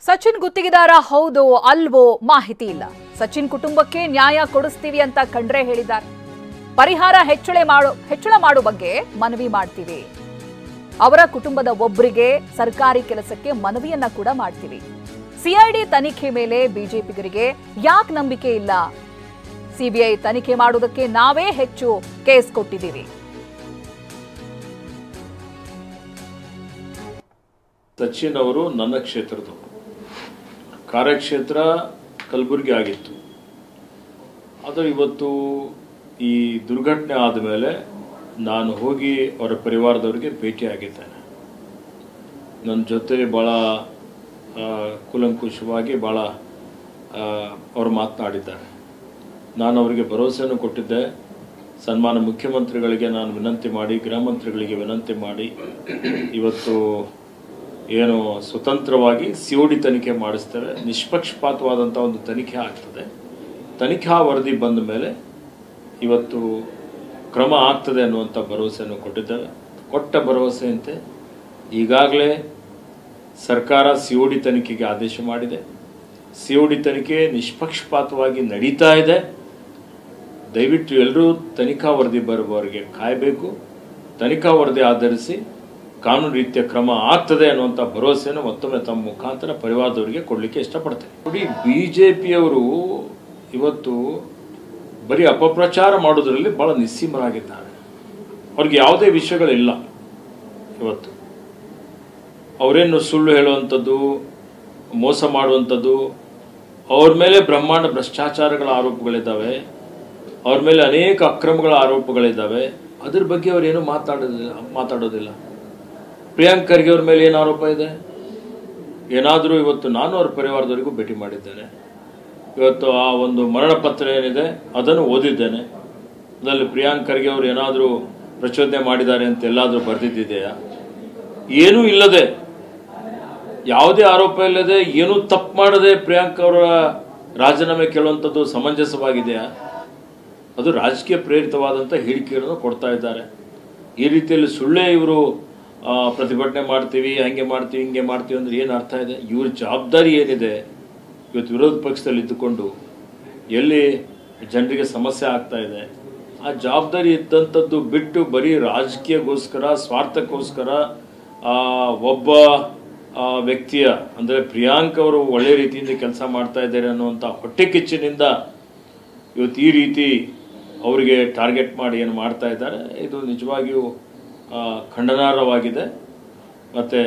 ಸಚಿನ್ ಗುತ್ತಿಗೆದಾರ ಹೌದೋ ಅಲ್ವೋ ಮಾಹಿತಿ ಇಲ್ಲ. ಸಚಿನ್ ಕುಟುಂಬಕ್ಕೆ ನ್ಯಾಯ ಕೊಡಿಸ್ತೀವಿ ಅಂತ ಖಂಡ್ರೆ ಹೇಳಿದ್ದಾರೆ. ಪರಿಹಾರ ಹೆಚ್ಚಳ ಮಾಡೋ ಬಗ್ಗೆ ಮನವಿ ಮಾಡ್ತೀವಿ. ಅವರ ಕುಟುಂಬದ ಒಬ್ಬರಿಗೆ ಸರ್ಕಾರಿ ಕೆಲಸಕ್ಕೆ ಮನವಿಯನ್ನ ಕೂಡ ಮಾಡ್ತೀವಿ. ಸಿಐಡಿ ತನಿಖೆ ಮೇಲೆ ಬಿಜೆಪಿಗರಿಗೆ ಯಾಕೆ ನಂಬಿಕೆ ಇಲ್ಲ? ಸಿಬಿಐ ತನಿಖೆ ಮಾಡೋದಕ್ಕೆ ನಾವೇ ಹೆಚ್ಚು ಕೇಸ್ ಕೊಟ್ಟಿದ್ದೀವಿ. ಸಚಿನ್ ಅವರು ನನ್ನ ಕ್ಷೇತ್ರದವರು. ಕಾರ್ಯಕ್ಷೇತ್ರ ಕಲಬುರಗಿ ಆಗಿತ್ತು. ಆದರೆ ಇವತ್ತು ಈ ದುರ್ಘಟನೆ ಆದಮೇಲೆ ನಾನು ಹೋಗಿ ಅವರ ಪರಿವಾರದವರಿಗೆ ಭೇಟಿಯಾಗಿದ್ದೇನೆ. ನನ್ನ ಜೊತೆ ಭಾಳ ಕೂಲಂಕುಷವಾಗಿ ಭಾಳ ಅವರು ಮಾತನಾಡಿದ್ದಾರೆ. ನಾನು ಅವರಿಗೆ ಭರವಸೆಯನ್ನು ಕೊಟ್ಟಿದ್ದೆ. ಸನ್ಮಾನ ಮುಖ್ಯಮಂತ್ರಿಗಳಿಗೆ ನಾನು ವಿನಂತಿ ಮಾಡಿ, ಗೃಹ ಮಂತ್ರಿಗಳಿಗೆ ವಿನಂತಿ ಮಾಡಿ ಇವತ್ತು ಏನು ಸ್ವತಂತ್ರವಾಗಿ ಸಿಒಡಿ ತನಿಖೆ ಮಾಡಿಸ್ತೇವೆ, ನಿಷ್ಪಕ್ಷಪಾತವಾದಂಥ ಒಂದು ತನಿಖೆ ಆಗ್ತದೆ. ತನಿಖಾ ವರದಿ ಬಂದ ಮೇಲೆ ಇವತ್ತು ಕ್ರಮ ಆಗ್ತದೆ ಅನ್ನುವಂಥ ಭರವಸೆಯನ್ನು ಕೊಟ್ಟಿದ್ದೇವೆ. ಕೊಟ್ಟ ಭರವಸೆಯಂತೆ ಈಗಾಗಲೇ ಸರ್ಕಾರ ಸಿಒಡಿ ತನಿಖೆಗೆ ಆದೇಶ ಮಾಡಿದೆ. ಸಿಒಡಿ ತನಿಖೆ ನಿಷ್ಪಕ್ಷಪಾತವಾಗಿ ನಡೀತಾ ಇದೆ. ದಯವಿಟ್ಟು ಎಲ್ಲರೂ ತನಿಖಾ ವರದಿ ಬರುವವರೆಗೆ ಕಾಯಬೇಕು. ತನಿಖಾ ವರದಿ ಆಧರಿಸಿ ಕಾನೂನು ರೀತಿಯ ಕ್ರಮ ಆಗ್ತದೆ ಅನ್ನುವಂಥ ಭರವಸೆಯನ್ನು ಮತ್ತೊಮ್ಮೆ ತಮ್ಮ ಮುಖಾಂತರ ಪರಿವಾರದವರಿಗೆ ಕೊಡಲಿಕ್ಕೆ ಇಷ್ಟಪಡ್ತೇನೆ. ನೋಡಿ, ಬಿಜೆಪಿಯವರು ಇವತ್ತು ಬರೀ ಅಪಪ್ರಚಾರ ಮಾಡೋದ್ರಲ್ಲಿ ಬಹಳ ನಿಸ್ಸೀಮರಾಗಿದ್ದಾರೆ. ಅವ್ರಿಗೆ ಯಾವುದೇ ವಿಷಯಗಳಿಲ್ಲ. ಇವತ್ತು ಅವರೇನು ಸುಳ್ಳು ಹೇಳುವಂಥದ್ದು, ಮೋಸ ಮಾಡುವಂಥದ್ದು, ಅವ್ರ ಮೇಲೆ ಬ್ರಹ್ಮಾಂಡ ಭ್ರಷ್ಟಾಚಾರಗಳ ಆರೋಪಗಳಿದ್ದಾವೆ, ಅವ್ರ ಮೇಲೆ ಅನೇಕ ಅಕ್ರಮಗಳ ಆರೋಪಗಳಿದ್ದಾವೆ. ಅದ್ರ ಬಗ್ಗೆ ಅವರೇನು ಮಾತಾಡೋದಿಲ್ಲ. ಪ್ರಿಯಾಂಕ್ ಖರ್ಗೆ ಅವ್ರ ಮೇಲೆ ಏನು ಆರೋಪ ಇದೆ? ಏನಾದರೂ ಇವತ್ತು ನಾನು ಅವ್ರ ಪರಿವಾರದವರಿಗೂ ಭೇಟಿ ಮಾಡಿದ್ದೇನೆ. ಇವತ್ತು ಆ ಒಂದು ಮರಣ ಪತ್ರ ಏನಿದೆ ಅದನ್ನು ಓದಿದ್ದೇನೆ. ಅದರಲ್ಲಿ ಪ್ರಿಯಾಂಕ್ ಖರ್ಗೆ ಅವರು ಏನಾದರೂ ಪ್ರಚೋದನೆ ಮಾಡಿದ್ದಾರೆ ಅಂತ ಎಲ್ಲಾದರೂ ಬರೆದಿದೆಯಾ? ಏನೂ ಇಲ್ಲದೆ, ಯಾವುದೇ ಆರೋಪ ಇಲ್ಲದೆ, ಏನೂ ತಪ್ಪು ಮಾಡದೆ ಪ್ರಿಯಾಂಕ್ ಅವರ ರಾಜೀನಾಮೆ ಕೇಳುವಂಥದ್ದು ಸಮಂಜಸವಾಗಿದೆಯಾ? ಅದು ರಾಜಕೀಯ ಪ್ರೇರಿತವಾದಂಥ ಹೇಳಿಕೆಗಳನ್ನು ಕೊಡ್ತಾ ಇದ್ದಾರೆ. ಈ ರೀತಿಯಲ್ಲಿ ಸುಳ್ಳೇ ಇವರು ಪ್ರತಿಭಟನೆ ಮಾಡ್ತೀವಿ, ಹಂಗೆ ಮಾಡ್ತೀವಿ, ಹಿಂಗೆ ಮಾಡ್ತೀವಿ ಅಂದ್ರೆ ಏನು ಅರ್ಥ ಇದೆ? ಇವ್ರ ಜವಾಬ್ದಾರಿ ಏನಿದೆ? ಇವತ್ತು ವಿರೋಧ ಪಕ್ಷದಲ್ಲಿ ಇದ್ದುಕೊಂಡು ಎಲ್ಲಿ ಜನರಿಗೆ ಸಮಸ್ಯೆ ಆಗ್ತಾ ಇದೆ, ಆ ಜವಾಬ್ದಾರಿ ಇದ್ದಂಥದ್ದು ಬಿಟ್ಟು ಬರೀ ರಾಜಕೀಯಕ್ಕೋಸ್ಕರ, ಸ್ವಾರ್ಥಕ್ಕೋಸ್ಕರ ಒಬ್ಬ ವ್ಯಕ್ತಿಯ ಅಂದರೆ ಪ್ರಿಯಾಂಕ್ ಅವರು ಒಳ್ಳೆ ರೀತಿಯಿಂದ ಕೆಲಸ ಮಾಡ್ತಾ ಇದ್ದಾರೆ ಅನ್ನುವಂಥ ಹೊಟ್ಟೆ ಕಿಚ್ಚಿನಿಂದ ಇವತ್ತು ಈ ರೀತಿ ಅವರಿಗೆ ಟಾರ್ಗೆಟ್ ಮಾಡಿ ಏನು ಮಾಡ್ತಾ ಇದ್ದಾರೆ, ಇದು ನಿಜವಾಗಿಯೂ ಖಂಡನಾರ್ಹವಾಗಿದೆ. ಮತ್ತು